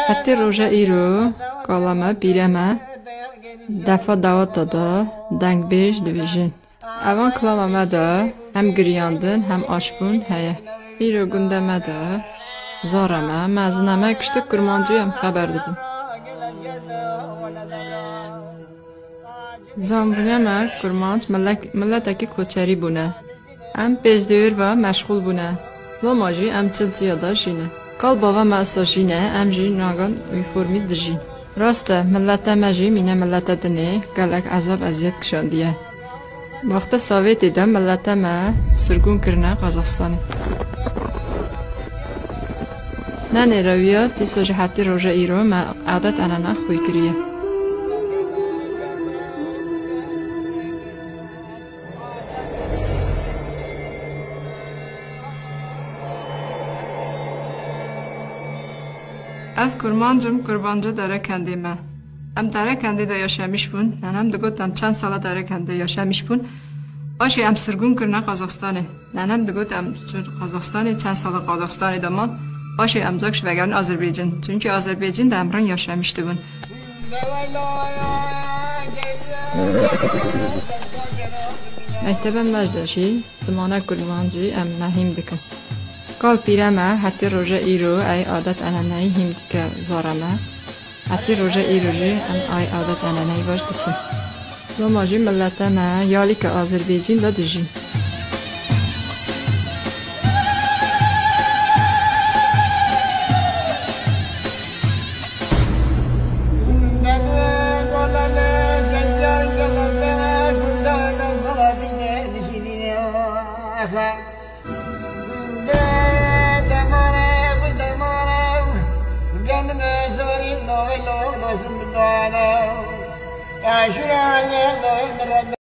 Hatta roja îro kalama pîreme defa dawet da dengbêj dibêjin. Evan klama me de hem giriyandin hem aşbûn heye. Îro gunda me de zara me mezina me kiştî kurmancî em xeber didin. Zanbûna me kurmanc milletekî koçerî bûne. Em pêzdêwir ve meşgûl bûne. Loma jî em çilçiya da jîne. Kal bava me esa jîne em jî nagan uniformî dijîn. Rast e millete me jî mîne millete dinê gelek ezab eziyet kişandiye. Vaxta Sovyetê de millete me sirgûn kirine Qazaxstanê. Nenê rewiya dîsa ji hetî roja îro me adet enena xwe kiriye. Ez kurmancım kurbancı derekendê me. Em derekendê de yaşamış bûn, nenem digot em çend sala derekendê yaşamış bûn. Başê em sirgûn kirine Qazaxstanê. Nenem digot em Qazaxstanê çend sala Qazaxstanê de man. Başê em zak ji vegerin Azerbaycan. Çünkü Azerbaycan de emran yaşamış dibûn. Mektebem me de jî zimana kurmancî em nehîm dikin. Kal pîre me hetî roja îro ey adet eneneyî hîm dike zara me. Hetî roja îro jî em ay adet eneneyî baş diçin. Loma jî millete me yalîka Azerbaycan da dijîn. I should have